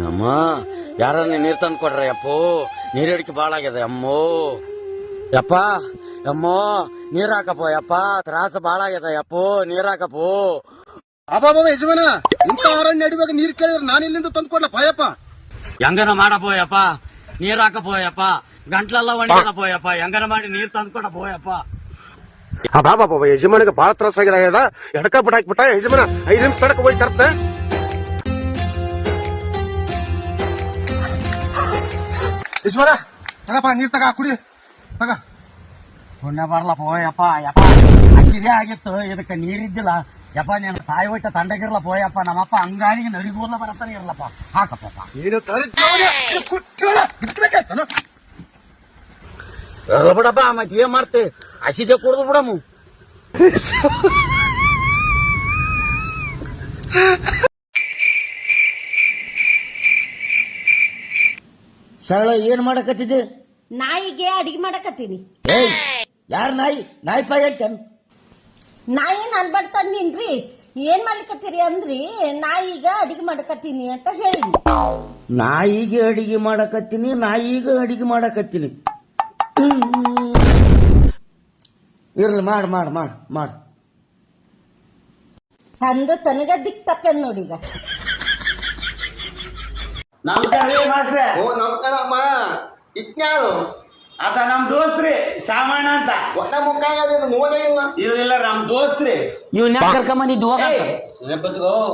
ಅಮ್ಮ ಯಾರನ್ನ ನೀರ್ ತಂದು ಕೊಡ್ರಿ ಅಪ್ಪು, ನೀರ್ ಹಿಡಿಕೆ ಬಾಳ ಆಗ್ಯದ ಅಮ್ಮೋ. ಯಪ್ಪ ಅಮ್ಮೋ ನೀರ್ ಹಾಕಪ್ಪೋ ಯಪ್ಪ, ತ್ರಾಸ ಬಾಳ ಆಗ್ಯದ ಯಪ್ಪು, ನೀರ್ ಹಾಕಪ್ಪೋ. ಅಬ್ಬಾಬಾ ಯಜಮಾನ, ಇಂತ ಅರಣ್ಯ ಅಡಿವಾಗ ನೀರ್ ಕೇಳಿದ್ರೆ ನಾನು ಇಲ್ಲಿಂದ ತಂದು ಕೊಡ್ಲಪ್ಪ ಯಪ್ಪ. ಹೆಂಗನ ಮಾಡಪ್ಪೋಯಪ್ಪ, ನೀರ್ ಹಾಕಪ್ಪೋಯಪ್ಪ, ಗಂಟ್ಲೆಲ್ಲ ಒಣಗಿದಪ್ಪೋಯಪ್ಪ, ಹೆಂಗನ ಮಾಡಿ ನೀರ್ ತಂದು ಕೊಡಪ್ಪೋಯಪ್ಪ. ಅಬ್ಬಾಬಾಬಾ ಯಜಮಾನಿಗೆ ಬಾಳ ತ್ರಾಸ ಆಗ್ಯದ, ಎಡಕ ಬಿಟ್ಟ ಯಜಮಾನ 5 ನಿಮಿಷ ತಡಕ ಹೋಗಿ ತರ್ತೆ. ಯಜಮಾನ ತಗಪ್ಪ ನೀರ್ ತಗ ಕುಡಿ ತಗ. ಪುಣ್ಯ ಬರ್ಲಪ್ಪೋಯಪ್ಪ ಯಪ್ಪ, ಹಸಿದೇ ಆಗಿತ್ತು, ಇದಕ್ಕೆ ನೀರಿದ್ದಿಲ್ಲ ಯಪ್ಪ. ನೀನು ತಾಯಿ ಹೊಟ್ಟೆ ತಂಡಗಿರ್ಲ ಪೋಯಪ್ಪ, ನಮ್ಮಪ್ಪ ಹಂಗಾರಿಗೆ ನರಿಗೂರ್ಲ ಬರತ್ತಾನೆ ಇರ್ಲಪ್ಪ. ಹಾಕಪ್ಪ ಬಿಡಪ್ಪ, ಮತ್ತೆ ಏನ್ ಮಾಡ್ತೆ, ಹಸಿದೆ ಕುಡ್ದು ಬಿಡಮು. ಸರಳ ಏನ್ ಮಾಡಕತ್ತಿದ್ದೆ? ನಾಯಿಗೆ ಅಡಿಗೆ ಮಾಡಕತ್ತೀನಿ. ಏಯ್ ಯಾರ್ ನಾಯಿ? ನಾಯಿ ಪಾಯಿ ಐತೇನ್? ನಾಯಿ ನಾನ್ ಬಡ್ತಂದಿನ್ರಿ, ಏನ್ ಮಾಡ್ಲಿಕತ್ತೀರಿ ಅಂದ್ರಿ, ನಾಯಿಗ ಅಡಿಗೆ ಮಾಡಕತ್ತೀನಿ ಅಂತ ಹೇಳಿ. ನಾಯಿಗೆ ಅಡಿಗೆ ಮಾಡಕತ್ತೀನಿ, ನಾಯಿಗ ಅಡಿಗೆ ಮಾಡಕತ್ತೀನಿ. ಇರ್ಲಿ ಮಾಡ್ ಮಾಡ್ ಮಾಡ್ ಮಾಡ್. ತಂದು ತನಗ ದಿಕ್ ತಪ್ಪೇನ್ ನೋಡಿ. ಈಗ ನಮಸ್ಕಾರ ರೀ ಮಾಸ್ಟ್ರೆ. ಓ ನಮಸ್ಕಾರಮ್ಮ. ಇತ್ಯಾರು ಆತ ನಮ್ ದೋಸ್ತ್ರಿ ಸಾಮಣ್ಣ ಅಂತ. ಒಟ್ಟ ಮುಖ ನೋಡೇ ಇಲ್ಲ. ಇಲ್ಲ ನಮ್ ದೋಸ್ತ್ರಿ. ಇವ್ನ ಕರ್ಕೊಂಬಂದಿದ್ದು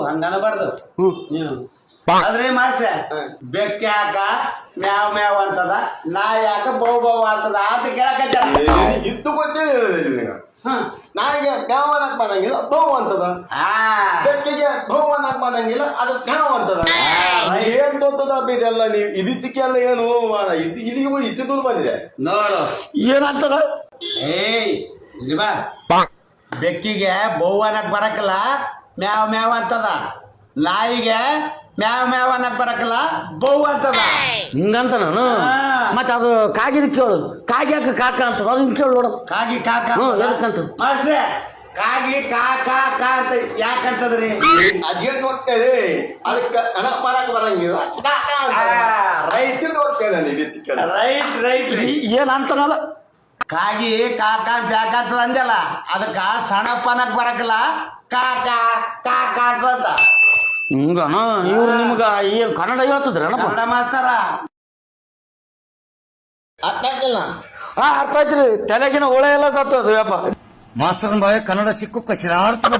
ಹಂಗ ಅನಬಾರ್ದು. ಆದ್ರೆ ಮಾಸ್ಟ್ರೆ, ಬೆಕ್ಕ ಯಾಕ ಮ್ಯಾವ್ ಮ್ಯಾವ್ ಅಂತದ, ನಾಯಿ ಯಾಕ ಬೌ ಬೌ ಅಂತದ ಅಂತ ಕೇಳಕತ್ತ. ಇತ್ತು ಗೊತ್ತಿಲ್ಲ. ನಾಯಿಗೆ ಮ್ಯಾವ್ ಅನ್ನಕ್ ಮಾಡಂಗಿಲ್ಲ, ಬೌ ಅಂತದ. ಬೆಕ್ಕಿಗೆ ಬೌ ಅನ್ನಕ್ ಮಾಡಂಗಿಲ್ಲ, ಅದು ಮ್ಯಾವ್ ಅಂತದ. ಏನ್ ಗೊತ್ತದಪ್ಪ ಇದೆಲ್ಲ, ನೀವು ಇದಕ್ಕೆಲ್ಲ ಏನು ಇಲ್ಲಿಗೆ ಇಷ್ಟು ದೂರ ಬಂದಿದೆ ನೋಡು ಏನಂತದ. ಏಯ್ ಬಾ, ಬೆಕ್ಕಿಗೆ ಬೌ ಅನ್ನಕ್ ಬರಕಲ್ಲ, ಮ್ಯಾವ್ ಮ್ಯಾವ್ ಅಂತದ. ನಾಯಿಗೆ ಮ್ಯಾವ್ ಮ್ಯಾವ್ ಅನ್ನಕ್ ಬರಕಲ್ಲ, ಬೌ ಅಂತದ. ಹಿಂಗಂತ ನಾನು ಮತ್ತ ಅದು ಕಾಗಿದ ಕೇಳು, ಕಾಗಿ ಯಾಕ ಕಾಕ ಅಂತ ಅದನ್ನ ಕೇಳು ನೋಡು. ಕಾಗಿ ಕಾಕ ಎದಕ್ಕಂತ ಮಾಸ್ಟ್ರೆ, ಕಾಗಿ ಕಾ ಕಾ ಕಾ ಅಂತ ಯಾಕಂತದ್ರಿ? ಅದೇನ್ ನೋಡ್ತೇವೆ, ಅದಕ್ಕೆ ನನಗ್ ಮಾಡಕ್ ಬರಂಗಿಲ್ಲ. ರೈಟ್ ನೋಡ್ತೇನೆ ಇದಕ್ಕೆ. Right right. ಏನಂತನಲ್ಲ, ಕಾಗಿ ಕಾಕ ಅಂತ ಯಾಕಂತದ ಅಂದಲ್ಲ, ಅದಕ್ಕ ಸಣಪ್ಪ ಅನ್ನಕ್ ಬರಕಲ್ಲ, ಕಾಕ ಕಾಕ ಅಂತ. ಹಿಂಗನ ಇವ್ರು ನಿಮ್ಗ ಏನ್ ಕನ್ನಡ ಹೇಳ್ತದ್ರಿ? ಕನ್ನಡ ಮಾಸ್ತರ ಅರ್ಥ ಆಗಿಲ್ಲ. ಅರ್ಥ ಆಯ್ತ್ರಿ, ತಲೆಗಿನ ಒಳೆ ಎಲ್ಲ ಸತ್ತದು ಯಪ್ಪ. ಮಾಸ್ತರ್ ಬಾಯ ಕನ್ನಡ ಸಿಕ್ಕು ಕಸಿರಾಡ್ತದ.